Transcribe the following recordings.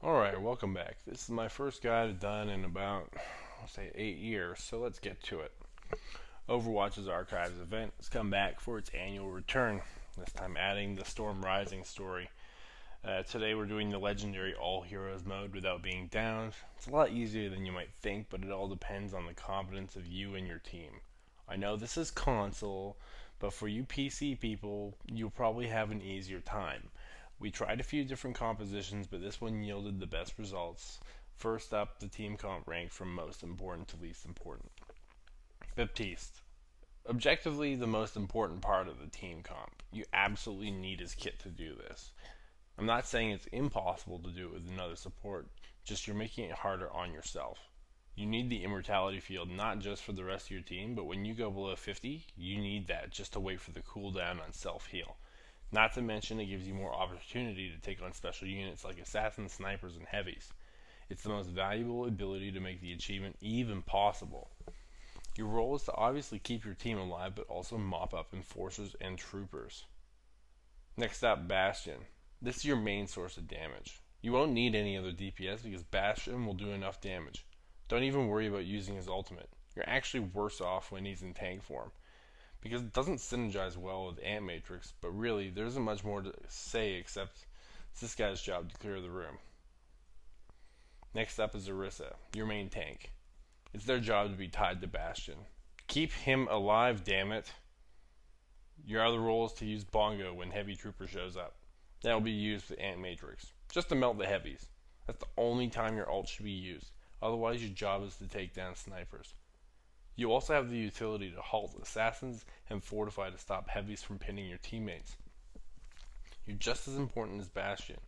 Alright, welcome back. This is my first guide done in about, let's say, 8 years, so let's get to it. Overwatch's Archives event has come back for its annual return, this time adding the Storm Rising story. Today we're doing the legendary All Heroes mode without being downed. It's a lot easier than you might think, but it all depends on the competence of you and your team. I know this is console, but for you PC people, you'll probably have an easier time. We tried a few different compositions, but this one yielded the best results. First up, the team comp ranked from most important to least important. Baptiste. Objectively, the most important part of the team comp. You absolutely need his kit to do this. I'm not saying it's impossible to do it with another support, just you're making it harder on yourself. You need the immortality field not just for the rest of your team, but when you go below 50, you need that just to wait for the cooldown on self-heal. Not to mention it gives you more opportunity to take on special units like assassins, snipers, and heavies. It's the most valuable ability to make the achievement even possible. Your role is to obviously keep your team alive, but also mop up enforcers and troopers. Next up, Bastion. This is your main source of damage. You won't need any other DPS because Bastion will do enough damage. Don't even worry about using his ultimate. You're actually worse off when he's in tank form, because it doesn't synergize well with Ant Matrix, but really, there isn't much more to say except it's this guy's job to clear the room. Next up is IRISA, your main tank. It's their job to be tied to Bastion. Keep him alive, damn it. Your other role is to use Bongo when Heavy Trooper shows up. That will be used with Ant Matrix, just to melt the heavies. That's the only time your ult should be used. Otherwise, your job is to take down snipers. You also have the utility to halt assassins and fortify to stop heavies from pinning your teammates. You're just as important as Bastion,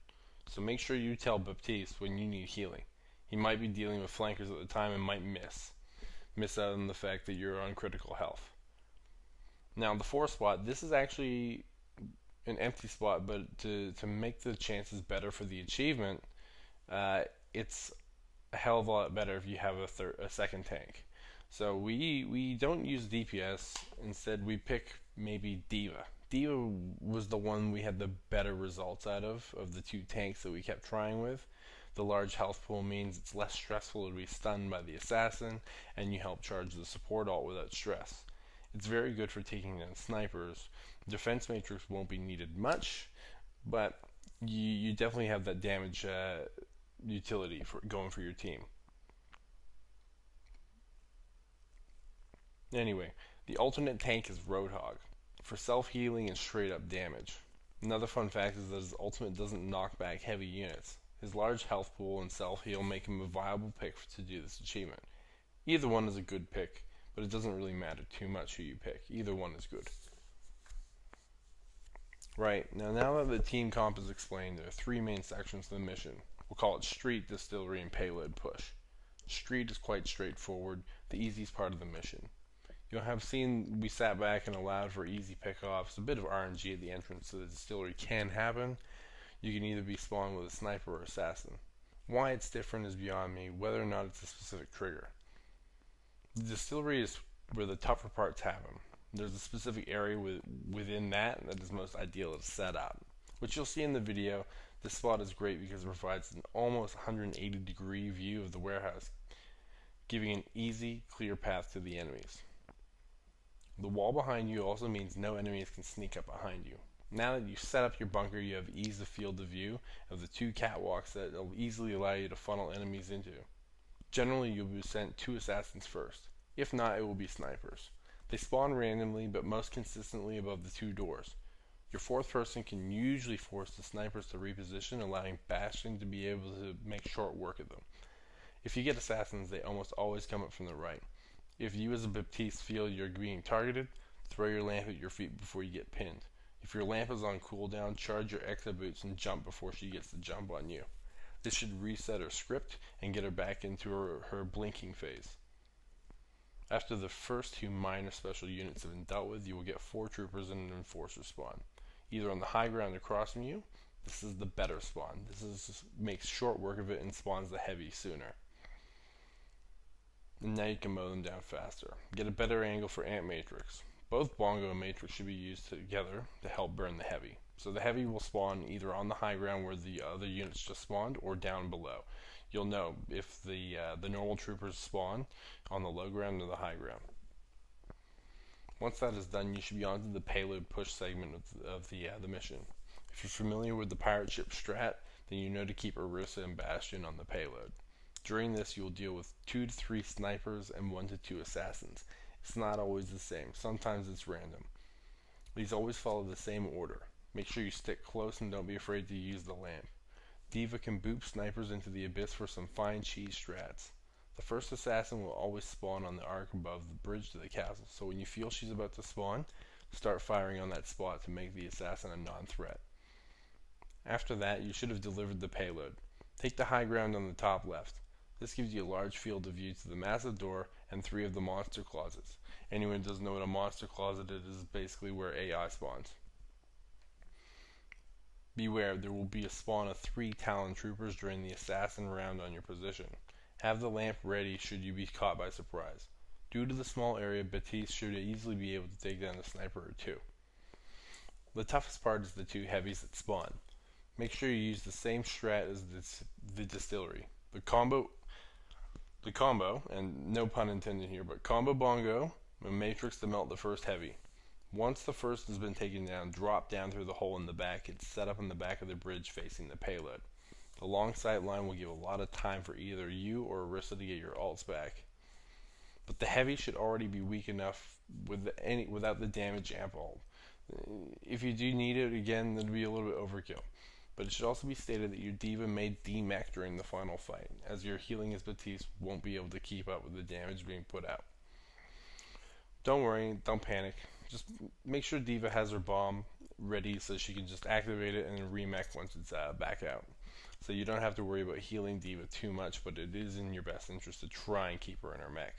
so make sure you tell Baptiste when you need healing. He might be dealing with flankers at the time and might miss out on the fact that you're on critical health. Now the 4 spot, this is actually an empty spot, but to make the chances better for the achievement, it's a hell of a lot better if you have a second tank. So we don't use DPS. Instead, we pick maybe D.Va. D.Va was the one we had the better results out of the two tanks that we kept trying with. The large health pool means it's less stressful to be stunned by the assassin, and you help charge the support ult without stress. It's very good for taking down snipers. Defense matrix won't be needed much, but you definitely have that damage utility for going for your team. Anyway, the alternate tank is Roadhog, for self-healing and straight-up damage. Another fun fact is that his ultimate doesn't knock back heavy units. His large health pool and self-heal make him a viable pick to do this achievement. Either one is a good pick, but it doesn't really matter too much who you pick. Either one is good. Right, now that the team comp is explained, there are 3 main sections to the mission. We'll call it Street, Distillery, and Payload Push. Street is quite straightforward, the easiest part of the mission. You'll have seen we sat back and allowed for easy pickoffs, a bit of RNG at the entrance so the distillery can happen. You can either be spawned with a sniper or assassin. Why it's different is beyond me, whether or not it's a specific trigger. The distillery is where the tougher parts happen. There's a specific area within that is most ideal to set up. Which you'll see in the video. This spot is great because it provides an almost 180-degree view of the warehouse, giving an easy, clear path to the enemies. The wall behind you also means no enemies can sneak up behind you. Now that you've set up your bunker, you have ease of field of view of the 2 catwalks that will easily allow you to funnel enemies into. Generally, you'll be sent 2 assassins first. If not, it will be snipers. They spawn randomly, but most consistently above the 2 doors. Your 4th person can usually force the snipers to reposition, allowing Bastion to be able to make short work of them. If you get assassins, they almost always come up from the right. If you as a Baptiste feel you're being targeted, throw your lamp at your feet before you get pinned. If your lamp is on cooldown, charge your Exa boots and jump before she gets the jump on you. This should reset her script and get her back into her blinking phase. After the first 2 minor special units have been dealt with, you will get 4 troopers and an enforcer spawn. Either on the high ground across from you, this is the better spawn. Makes short work of it and spawns the heavy sooner. And now you can mow them down faster. Get a better angle for Ant Matrix. Both Bongo and Matrix should be used together to help burn the heavy. So the heavy will spawn either on the high ground where the other units just spawned, or down below. You'll know if the normal troopers spawn on the low ground or the high ground. Once that is done, you should be on to the payload push segment of the mission. If you're familiar with the pirate ship strat, then you know to keep IRISA and Bastion on the payload. During this, you will deal with 2 to 3 snipers and 1 to 2 assassins. It's not always the same. Sometimes it's random. These always follow the same order. Make sure you stick close and don't be afraid to use the lamp. D.Va can boop snipers into the abyss for some fine cheese strats. The first assassin will always spawn on the arc above the bridge to the castle, so when you feel she's about to spawn, start firing on that spot to make the assassin a non-threat. After that, you should have delivered the payload. Take the high ground on the top left. This gives you a large field of view to the massive door and 3 of the monster closets. Anyone who doesn't know what a monster closet is basically where AI spawns. Beware, there will be a spawn of 3 Talon troopers during the assassin round on your position. Have the lamp ready should you be caught by surprise. Due to the small area, Batiste should easily be able to take down a sniper or 2. The toughest part is the 2 heavies that spawn. Make sure you use the same strat as the distillery. The combo, and no pun intended here, but combo bongo and matrix to melt the first heavy. Once the first has been taken down, drop down through the hole in the back and set up in the back of the bridge facing the payload. The long sight line will give a lot of time for either you or IRISA to get your ults back. But the heavy should already be weak enough without the damage amp ult. If you do need it again, that'd be a little bit overkill. But it should also be stated that your D.Va may demech during the final fight, as your healing as Batiste won't be able to keep up with the damage being put out. Don't worry, don't panic. Just make sure D.Va has her bomb ready so she can just activate it and then remech once it's back out. So you don't have to worry about healing D.Va too much, but it is in your best interest to try and keep her in her mech.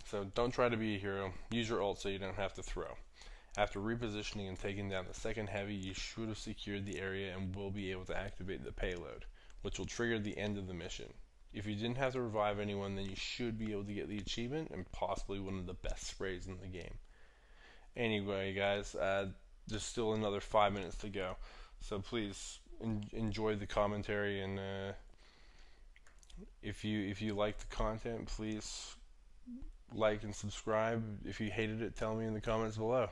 So don't try to be a hero. Use your ult so you don't have to throw. After repositioning and taking down the second heavy, you should have secured the area and will be able to activate the payload, which will trigger the end of the mission. If you didn't have to revive anyone, then you should be able to get the achievement and possibly one of the best sprays in the game. Anyway, guys, there's still another 5 minutes to go, so please enjoy the commentary, and if you like the content, please like and subscribe. If you hated it, tell me in the comments below.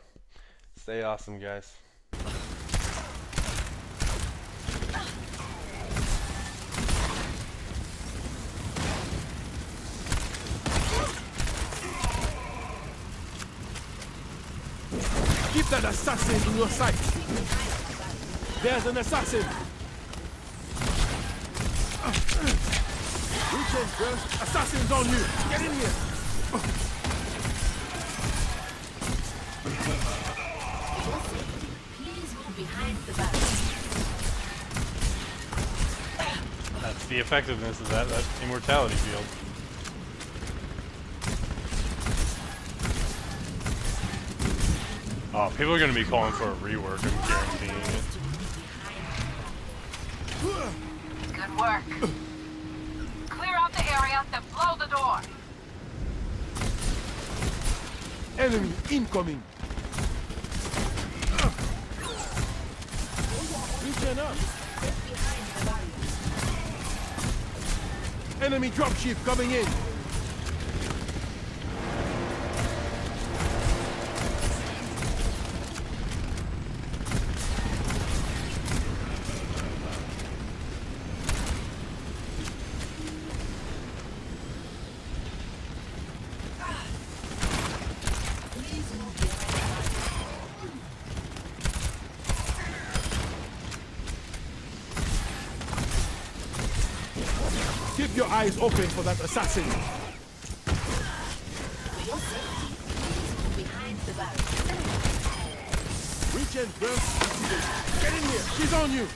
Stay awesome, guys. Keep that assassin in your sights. There's an assassin. Reach in first. Assassin's on you. Get in here. Please move behind the barrel. That's the effectiveness of that immortality field. Oh, people are going to be calling for a rework, I'm guaranteeing it. Good work. Clear out the area, then blow the door. Enemy incoming. Reaching up. Enemy dropship coming in. Keep your eyes open for that assassin. Behind the barrel. Reach in, bro. Get in here. She's on you.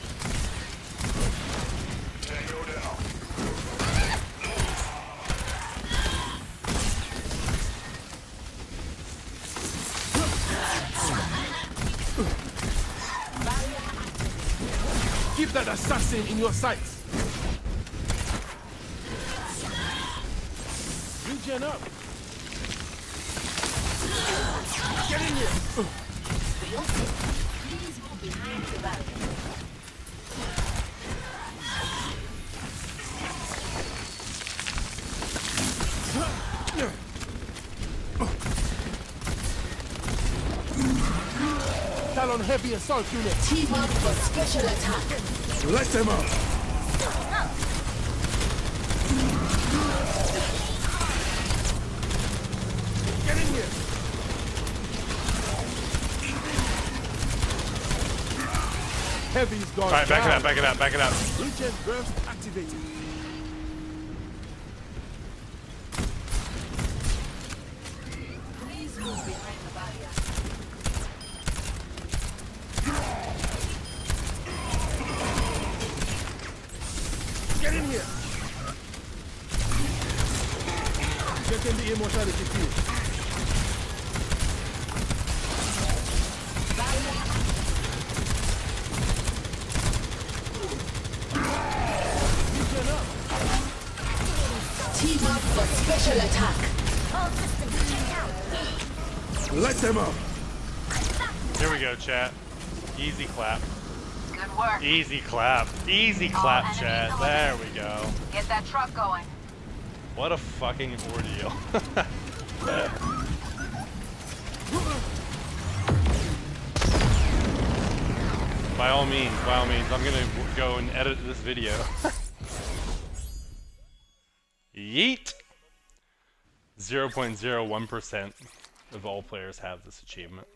Keep that assassin in your sights. Regen up. Get in here. Please move behind the barrier. Talon heavy assault unit. Team up for special attack. Light them up. Get in here. Heavy's gone. Alright, back it up, back it up, back it up. Regen burst activated. Please move behind the barrier. Get in here. Get in the immortality field. Team up for special attack. Light them up. Here we go, chat. Easy clap. Good work. Easy clap. Easy clap, enemies chat. There we go. Get that truck going. What a fucking ordeal. By all means, I'm gonna go and edit this video. Yeet! 0.01% of all players have this achievement.